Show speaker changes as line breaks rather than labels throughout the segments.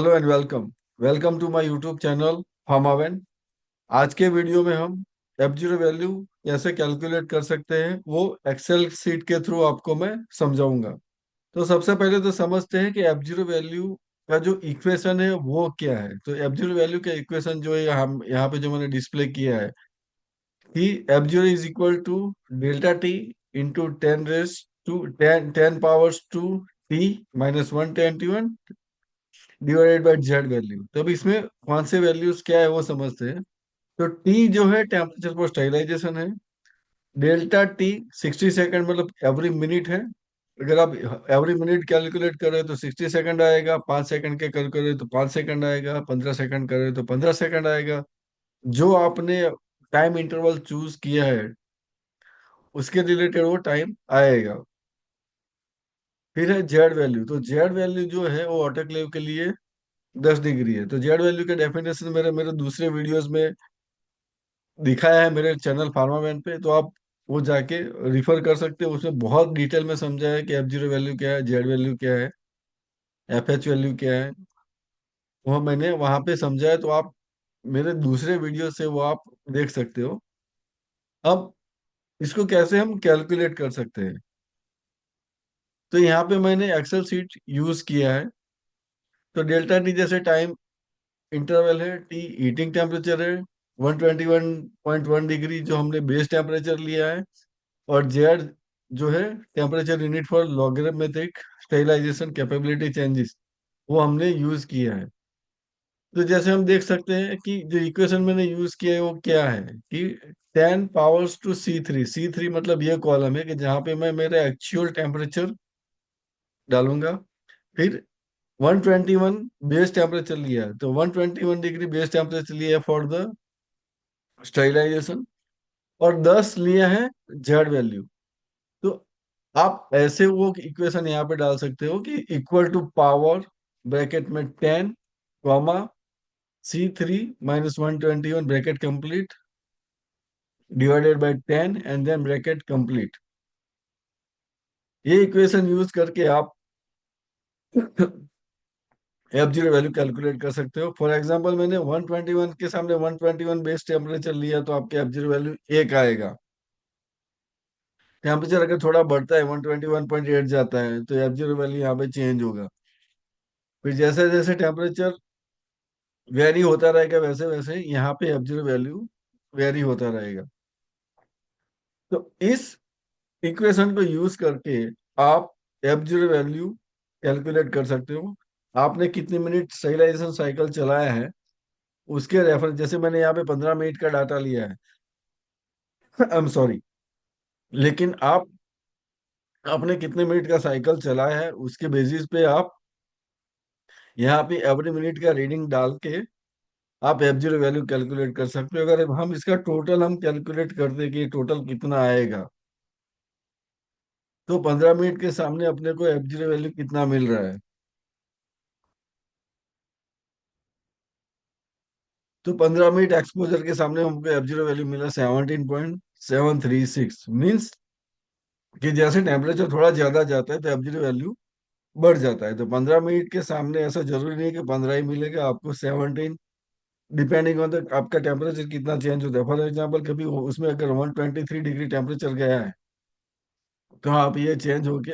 Hello and welcome. Welcome to my YouTube channel फार्मावेन। आज के वीडियो में हम एफ जीरो वैल्यू कैसे कैलकुलेट कर सकते हैं वो एक्सेल सीट के थ्रू आपको मैं समझाऊंगा। तो सबसे पहले तो समझते हैं कि एफ जीरो वैल्यू का जो इक्वेशन है वो क्या है। तो एफ जीरो वैल्यू का इक्वेशन जो है यहाँ पे जो मैंने डिस्प्ले किया है कि F zero is equal to delta T into ten raise to ten powers to T minus 121 divided by Z value. तो अब इसमें कौन से वैल्यूज क्या है वो समझते हैं। तो टी जो है टेम्परेचर फॉर स्टेरिलाइजेशन है। डेल्टा टी 60 सेकंड मतलब एवरी मिनट है। अगर आप एवरी मिनट कैलकुलेट करें तो 60 सेकंड आएगा, 5 सेकंड के कर करें तो 5 सेकंड आएगा, 15 सेकंड करें तो 15 सेकंड आएगा। जो आपने टाइम इंटरवल चूज किया है उसके रिलेटेड वो टाइम आएगा। फिर है जेड वैल्यू। तो जेड वैल्यू जो है वो ऑटोक्लेव के लिए 10 डिग्री है। तो जेड वैल्यू के डेफिनेशन मेरे मेरे दूसरे वीडियोस में दिखाया है मेरे चैनल फार्मामैन पे, तो आप वो जाके रिफर कर सकते हो। उसमें बहुत डिटेल में समझा है कि एफ जीरो वैल्यू क्या है, जेड वैल्यू क्या है, एफ एच वैल्यू क्या है। वो मैंने वहां पे समझा है, तो आप मेरे दूसरे वीडियो से वो आप देख सकते हो। अब इसको कैसे हम कैलकुलेट कर सकते हैं। तो यहाँ पे मैंने एक्सेल सीट यूज किया है। तो डेल्टा टी जैसे टाइम इंटरवल है, टी हीटिंग टेम्परेचर है 121.1 डिग्री जो हमने बेस टेम्परेचर लिया है, और जेड जो है temperature unit for logarithmic sterilization capability changes, वो हमने यूज किया है। तो जैसे हम देख सकते हैं कि जो इक्वेशन मैंने यूज किया है वो क्या है कि 10 पावर्स टू C3। C3 मतलब ये कॉलम है कि जहाँ पे मैं मेरा एक्चुअल टेम्परेचर डालूंगा। फिर 121 बेस टेम्परेचर लिया है, तो 121 डिग्री बेस टेम्परेचर लिया है फॉर द स्टेरिलाइजेशन, और 10 लिया है जेड वैल्यू। तो आप ऐसे वो इक्वेशन यहाँ पे डाल सकते हो कि इक्वल टू पावर ब्रैकेट में 10 C3 - 121 bracket complete divided by 10 and then bracket complete. ये इक्वेशन यूज करके आप एफ जीरो वैल्यू कैलकुलेट कर सकते हो। फॉर एग्जांपल मैंने 121 के सामने 121 बेस टेम्परेचर लिया, तो आपके एफ जीरो वैल्यू 1 आएगा। टेम्परेचर अगर थोड़ा बढ़ता है 121.8 जाता है तो एफ जीरो वैल्यू यहाँ पे चेंज होगा। फिर जैसे जैसे टेम्परेचर वेरी होता रहेगा वैसे वैसे यहाँ पे एफ जीरो वैल्यू वेरी होता रहेगा। तो इस इक्वेशन को यूज करके आप एफ जीरो वैल्यू कैलकुलेट कर सकते हो। आपने कितने मिनट स्टेरिलाइजेशन साइकिल चलाया है उसके रेफरेंस, जैसे मैंने यहाँ पे 15 मिनट का डाटा लिया है आई एम सॉरी, लेकिन आप आपने कितने मिनट का साइकिल चलाया है उसके बेसिस पे आप यहाँ पे एवरी मिनट का रीडिंग डाल के आप एफ जीरो वैल्यू कैलकुलेट कर सकते हो। अगर हम इसका टोटल हम कैलकुलेट करते कि टोटल कितना आएगा, तो 15 मिनट के सामने अपने को एफ जीरो वैल्यू कितना मिल रहा है। तो 15 मिनट एक्सपोजर के सामने हमको एफ जीरो वैल्यू मिला 17.736। मीन्स कि जैसे टेम्परेचर थोड़ा ज्यादा जाता है तो एफ जीरो वैल्यू बढ़ जाता है। तो 15 मिनट के सामने ऐसा जरूरी नहीं है कि 15 ही मिलेगा आपको, 17, डिपेंडिंग ऑन द आपका टेम्परेचर कितना चेंज होता है। फॉर एग्जाम्पल कभी उसमें अगर 123 डिग्री टेम्परेचर गया है तो आप ये चेंज होके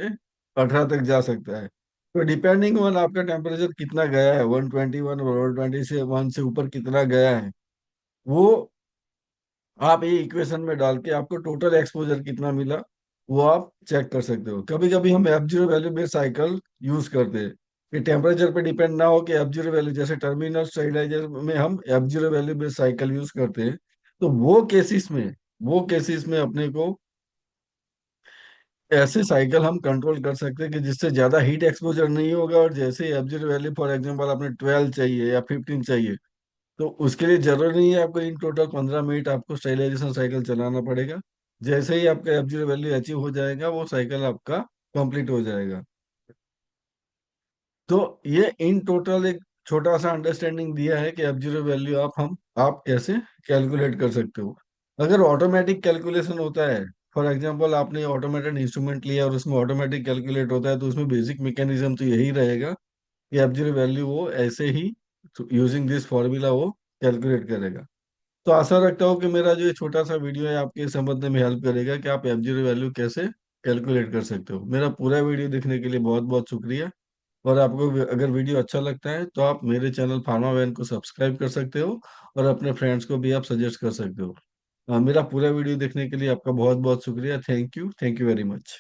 18 तक जा सकता है। तो डिपेंडिंग ऑन आपका टेम्परेचर कितना गया है, 121 और 121 से ऊपर कितना गया है, वो आप ये इक्वेशन में डाल के आपको टोटल एक्सपोजर कितना मिला वो आप चेक कर सकते हो। कभी कभी हम F zero value based cycle use करते हैं कि टेम्परेचर पे डिपेंड ना हो कि एफ जीरो वैल्यू, जैसे टर्मिनल स्टेरिलाइजर में हम F zero value based cycle use करते हैं। तो वो केसेस में अपने को ऐसे साइकिल हम कंट्रोल कर सकते हैं कि जिससे ज्यादा हीट एक्सपोजर नहीं होगा, और जैसे F zero value for example आपने 12 चाहिए या 15 चाहिए, तो उसके लिए जरूरी नहीं है आपको इन टोटल 15 मिनट आपको स्टेरिलाइजेशन साइकिल चलाना पड़ेगा। जैसे ही आपका एफ जीरो वैल्यू अचीव हो जाएगा वो साइकिल आपका कंप्लीट हो जाएगा। तो ये इन टोटल एक छोटा सा अंडरस्टैंडिंग दिया है कि एफ जीरो वैल्यू आप कैसे कैलकुलेट कर सकते हो। अगर ऑटोमेटिक कैलकुलेशन होता है, फॉर एग्जांपल आपने ऑटोमेटेड इंस्ट्रूमेंट लिया और उसमें ऑटोमेटिक कैलकुलेट होता है, तो उसमें बेसिक मैकेनिज्म तो यही रहेगा कि एफ जीरो वैल्यू वो ऐसे ही यूजिंग दिस फॉर्मूला वो कैलकुलेट करेगा। तो आशा रखता हूँ कि मेरा जो ये छोटा सा वीडियो है आपके समझने में हेल्प करेगा कि आप एफ जीरो वैल्यू कैसे कैलकुलेट कर सकते हो। मेरा पूरा वीडियो देखने के लिए बहुत बहुत शुक्रिया। और आपको अगर वीडियो अच्छा लगता है तो आप मेरे चैनल फार्मा वैन को सब्सक्राइब कर सकते हो और अपने फ्रेंड्स को भी आप सजेस्ट कर सकते हो। मेरा पूरा वीडियो देखने के लिए आपका बहुत बहुत शुक्रिया। Thank you very much.